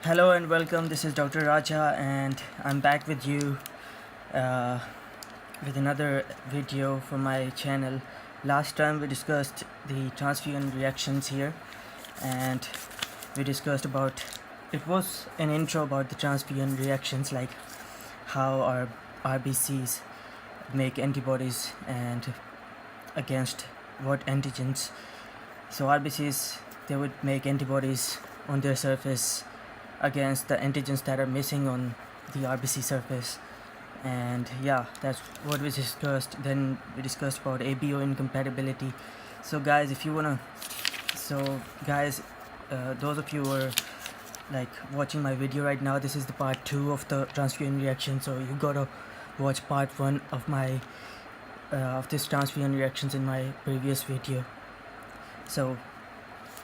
Hello and welcome. This is Dr. Raja, and I'm back with you uh, with another video for my channel. Last time we discussed the transfusion reactions here, and we discussed about it was an intro about the transfusion reactions, like how our RBCs make antibodies and against what antigens. So RBCs, they would make antibodies on their surface against the antigens that are missing on the RBC surface. And yeah, that's what we discussed. Then we discussed about ABO incompatibility. So guys, if you wanna, those of you who are like watching my video right now, this is the part 2 of the transfusion reaction, so you gotta watch part 1 of my of this transfusion reactions in my previous video. So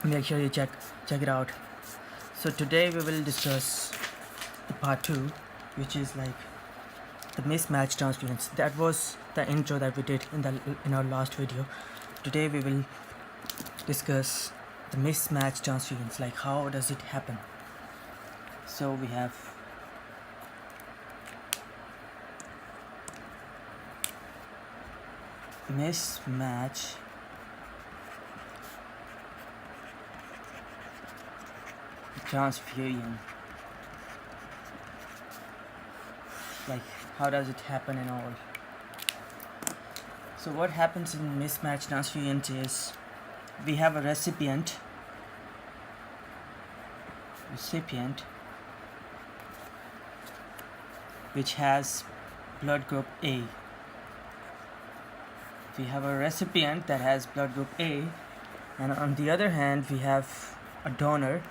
make sure you check it out. So today we will discuss the part 2, which is like the mismatch transfusions. That was the intro that we did in our last video. Today we will discuss the mismatch transfusions, like how does it happen. So we have mismatch transfusion, like how does it happen and all. So what happens in mismatch transfusions is we have a recipient which has blood group A. We have a recipient that has blood group A, and on the other hand we have a donor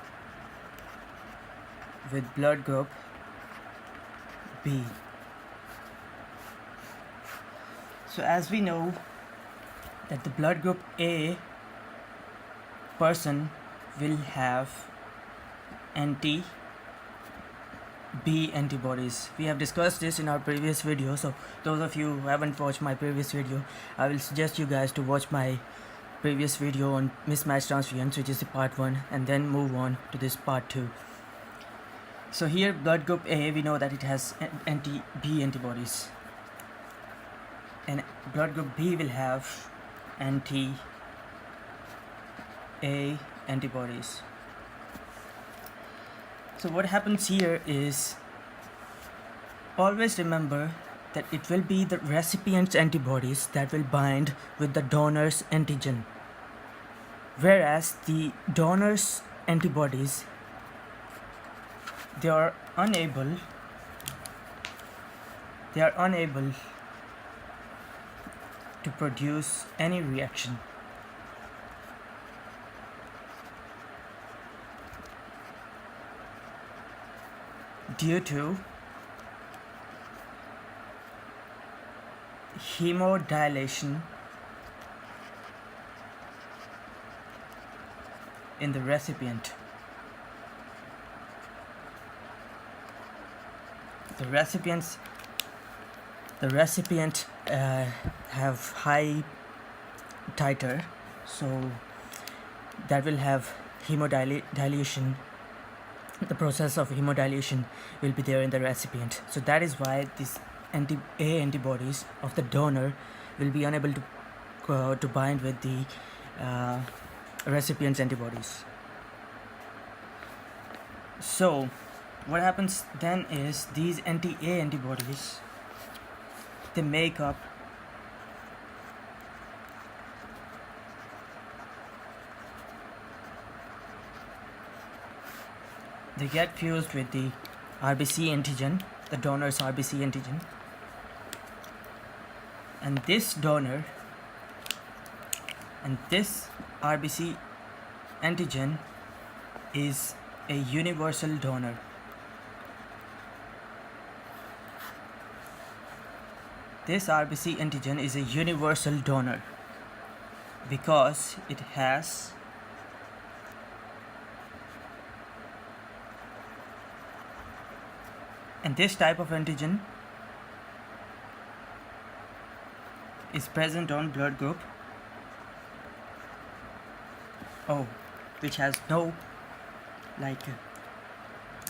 with blood group B. So as we know that the blood group A person will have anti-B antibodies. We have discussed this in our previous video, so those of you who haven't watched my previous video, I will suggest you guys to watch my previous video on mismatch transfusions, which is the part 1, and then move on to this part 2. So here blood group A, we know that it has anti-B antibodies, and blood group B will have anti-A antibodies. So what happens here is, always remember that it will be the recipient's antibodies that will bind with the donor's antigen, whereas the donor's antibodies, they are unable to produce any reaction. Due to hemodilation in the recipient. The recipient have high titer, so that will have hemodilation. The process of hemodilation will be there in the recipient. So that is why these anti-A antibodies of the donor will be unable to bind with the recipient's antibodies. So what happens then is these anti-A antibodies, they make up they get fused with the RBC antigen, the donor's RBC antigen, and this donor and this RBC antigen is a universal donor. This RBC antigen is a universal donor because it has and this type of antigen is present on blood group O, which has no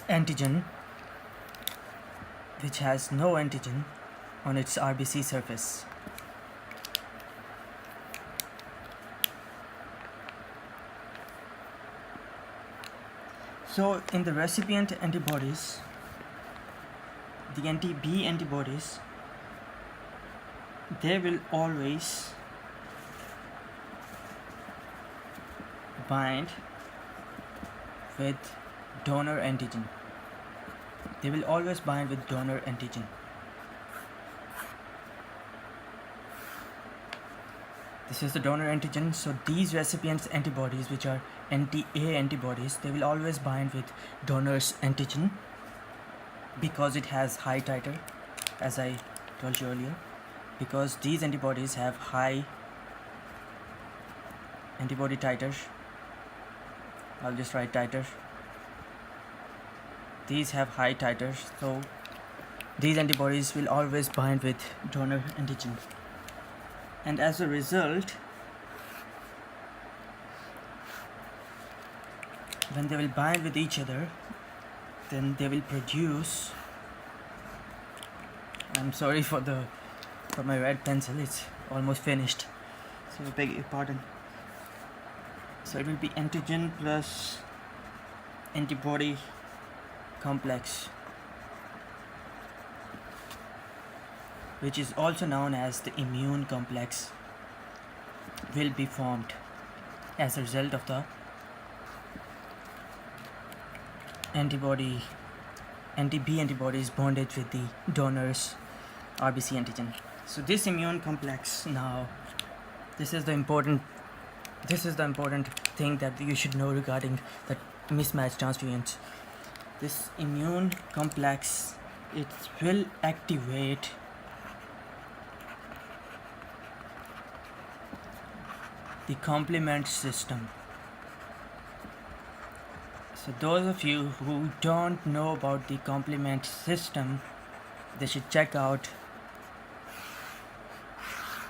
antigen which has no antigen on its RBC surface. So in the recipient antibodies, the anti-B antibodies, they will always bind with donor antigen. They will always bind with donor antigen. This is the donor antigen. So these recipients antibodies, which are anti-A antibodies, they will always bind with donor's antigen because it has high titer, as I told you earlier. Because these antibodies have high antibody titers, I'll just write titer. These have high titers, so these antibodies will always bind with donor antigen. And as a result, when they will bind with each other, then they will produce, I'm sorry for my red pencil, it's almost finished, so I beg your pardon. So it will be antigen plus antibody complex, which is also known as the immune complex, will be formed as a result of the anti-B antibodies bonded with the donor's RBC antigen. So this immune complex, now this is the important thing that you should know regarding the mismatched transfusions. This immune complex, it will activate the complement system. So those of you who don't know about the complement system, they should check out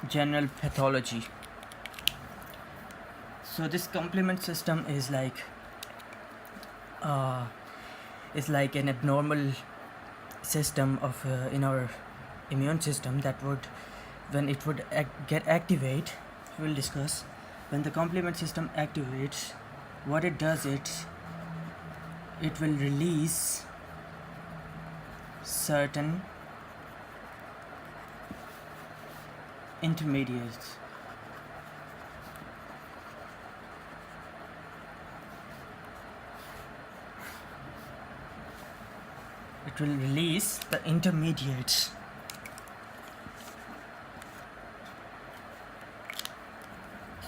general pathology. So this complement system is like an abnormal system of in our immune system that would, when it would get activate, we'll discuss. When the complement system activates, what it does, it will release certain intermediates. It will release the intermediates.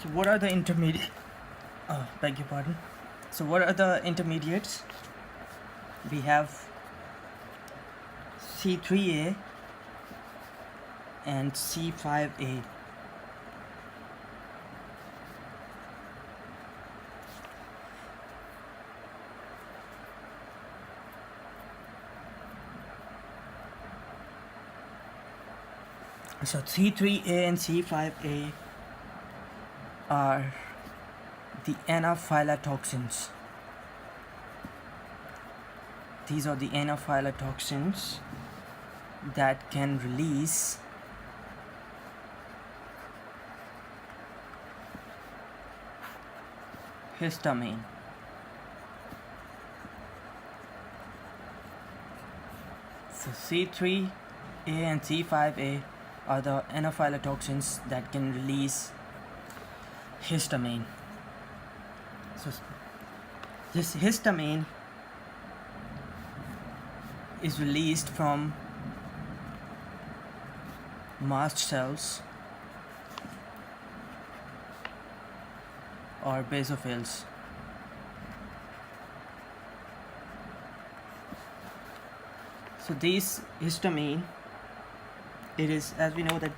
So what are the intermediate? Beg your pardon. So what are the intermediates? We have C3A and C5A. So C3A and C5A are the anaphylotoxins. These are the anaphylotoxins that can release histamine. So C3A and C5A are the anaphylotoxins that can release histamine. So this histamine is released from mast cells or basophils. So this histamine, it is, as we know that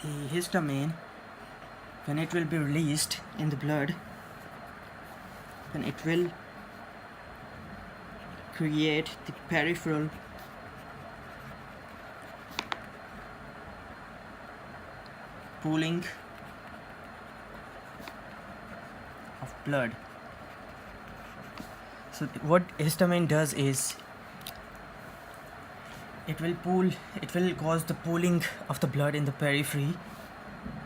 the histamine, when it will be released in the blood, then it will create the peripheral pooling of blood. So what histamine does is it will cause the pooling of the blood in the periphery.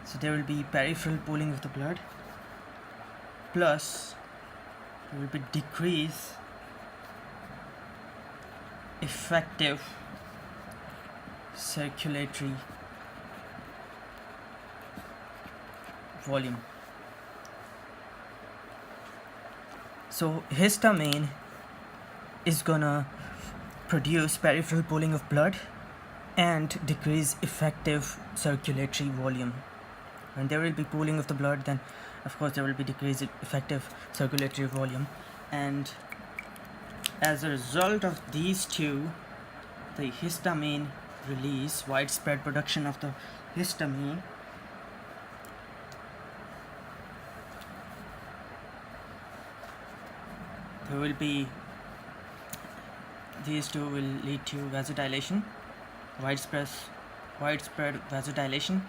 So there will be peripheral pooling of the blood, plus there will be decrease effective circulatory volume. So histamine is gonna produce peripheral pooling of blood and decrease effective circulatory volume. When there will be pooling of the blood, then of course there will be decreased effective circulatory volume, and as a result of these two, the histamine release, widespread production of the histamine, there will be, these two will lead to vasodilation, widespread vasodilation,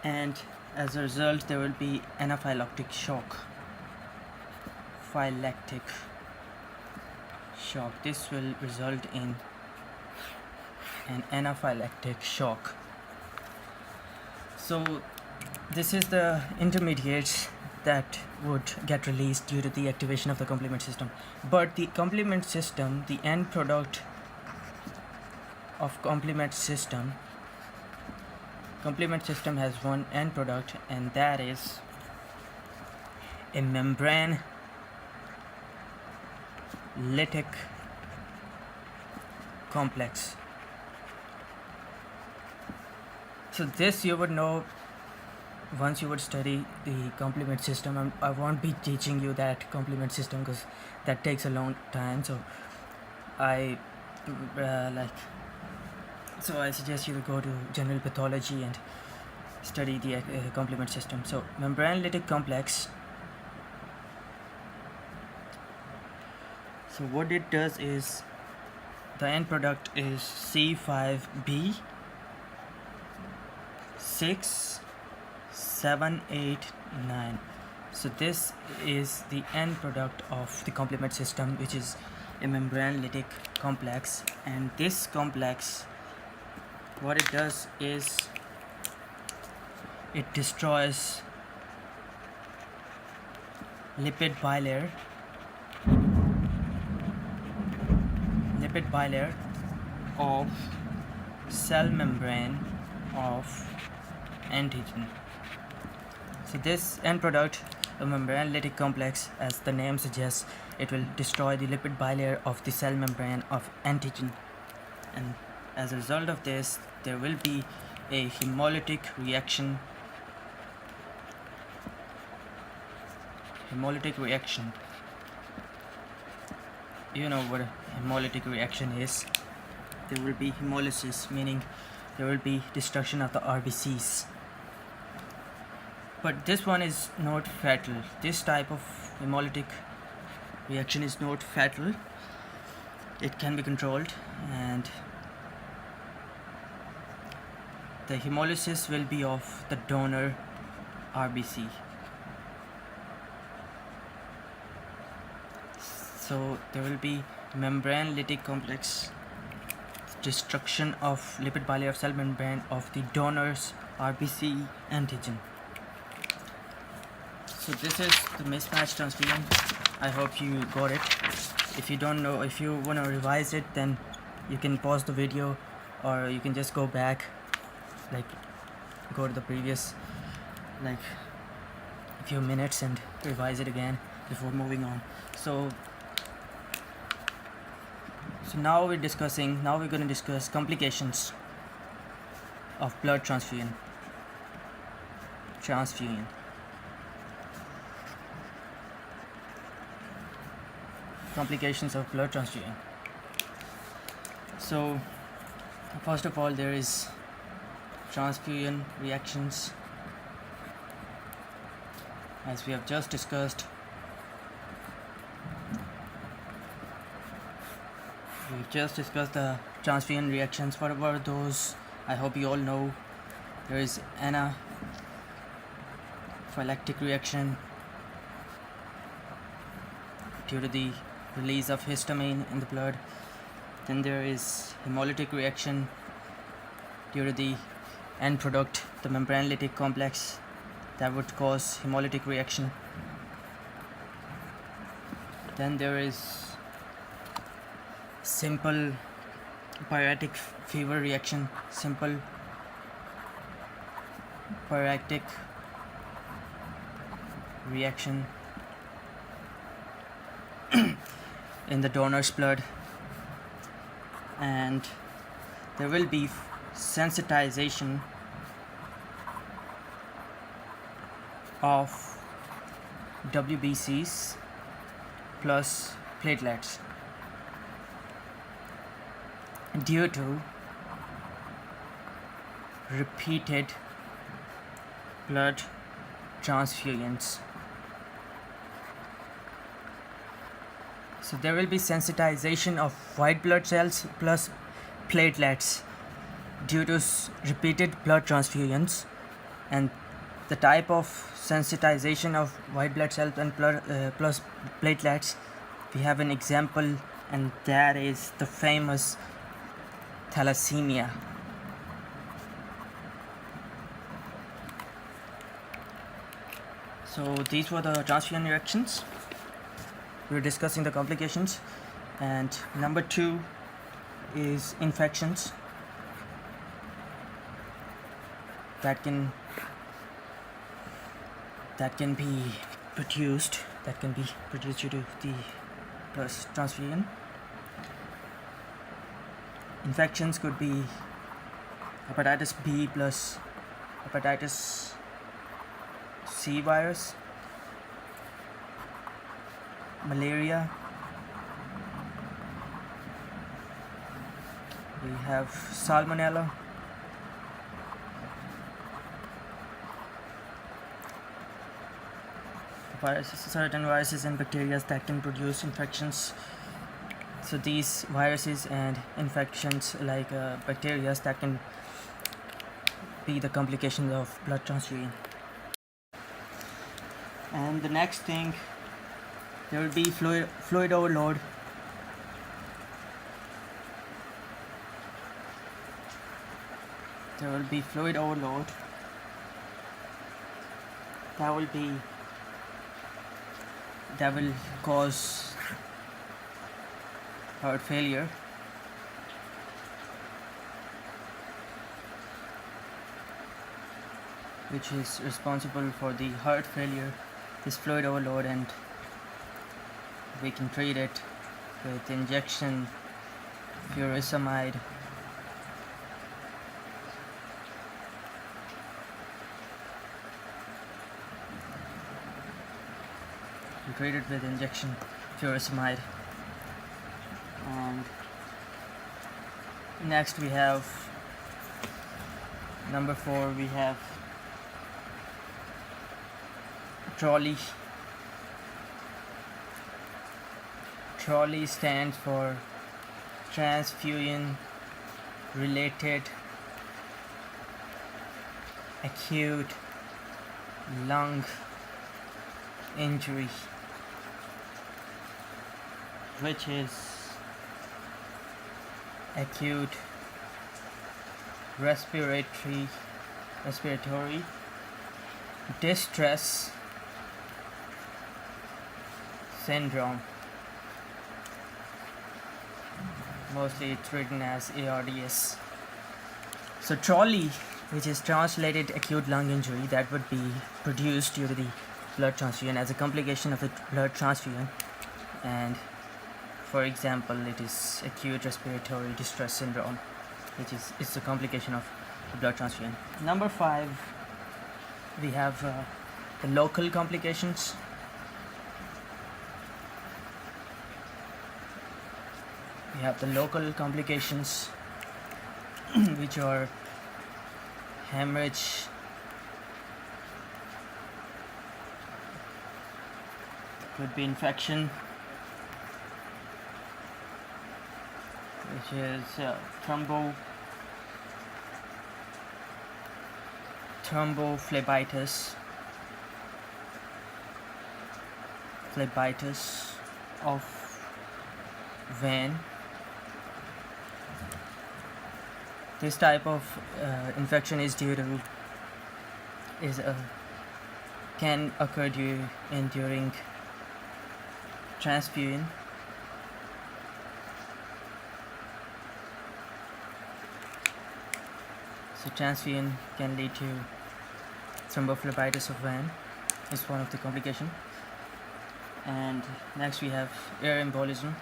and as a result there will be anaphylactic shock. This will result in an anaphylactic shock. So this is the intermediates that would get released due to the activation of the complement system. But the complement system, the end product of complement system has one end product, and that is a membrane lytic complex. So this you would know once you would study the complement system. I won't be teaching you that complement system because that takes a long time. So I suggest you to go to general pathology and study the complement system. So membrane lytic complex. So what it does is, the end product is C5b 6 7 8 9. So this is the end product of the complement system, which is a membrane lytic complex. And this complex, what it does is it destroys lipid bilayer of cell membrane of antigen. So this end product, the membrane lytic complex, as the name suggests, it will destroy the lipid bilayer of the cell membrane of antigen, and as a result of this there will be a hemolytic reaction. You know what a hemolytic reaction is. There will be hemolysis, meaning there will be destruction of the RBCs. But this one is not fatal. This type of hemolytic reaction is not fatal. It can be controlled, and the hemolysis will be of the donor RBC. So there will be membrane lytic complex, destruction of lipid bilayer of cell membrane of the donor's RBC antigen. So this is the mismatch transfusion. I hope you got it. If you don't know, if you want to revise it, then you can pause the video, or you can just go back, go to the previous few minutes and revise it again before moving on. So now we're going to discuss complications of blood transfusion. Complications of blood transfusion. So first of all, there is transfusion reactions, as we have just discussed. We've just discussed the transfusion reactions. What about those? I hope you all know. There is anaphylactic reaction, due to the release of histamine in the blood. Then there is hemolytic reaction due to the end product, the membranolytic complex, that would cause hemolytic reaction. Then there is simple pyretic fever reaction, simple pyretic reaction in the donor's blood, and there will be sensitization of WBCs plus platelets due to repeated blood transfusions. So there will be sensitization of white blood cells plus platelets due to repeated blood transfusions, and the type of sensitization of white blood cells and plus platelets, we have an example, and that is the famous thalassemia. So these were the transfusion reactions. We were discussing the complications, and number 2 is infections that can be produced due to the transfusion. Infections could be hepatitis B plus hepatitis C virus, malaria, we have salmonella, certain viruses and bacteria that can produce infections. So these viruses and infections, like bacteria, that can be the complications of blood transfusion. And the next thing, there will be fluid overload. There will be fluid overload. That will cause heart failure. Which is responsible for the heart failure, this fluid overload, and we can treat it with injection furosemide. We treat it with injection furosemide. And next we have number 4, we have trolley. Trolley stands for transfusion related acute lung injury, which is acute respiratory distress syndrome. Mostly it's written as ARDS. So trolley, which is translated acute lung injury, that would be produced due to the blood transfusion as a complication of a blood transfusion, and for example it is acute respiratory distress syndrome, which is a complication of the blood transfusion. Number 5, we have the local complications. We have the local complications which are hemorrhage, could be infection, which is thrombophlebitis, of vein. This type of infection is can occur during transfusion. So transfusion can lead to thrombophlebitis of vein. It's one of the complications. And next we have air embolism.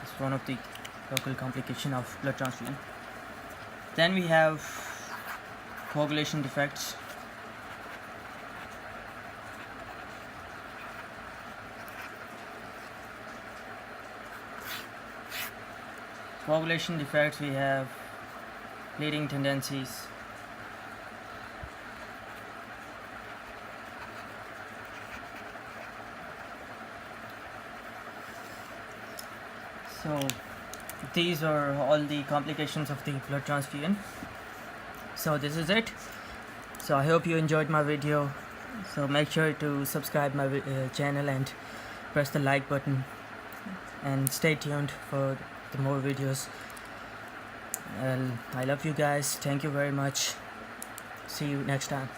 It's one of the local complication of blood transfusion. Then we have coagulation defects. Coagulation defects, we have bleeding tendencies, so these are all the complications of the blood transfusion. So this is it. So I hope you enjoyed my video. So make sure to subscribe my channel and press the like button, and stay tuned for the more videos. I love you guys. Thank you very much. See you next time.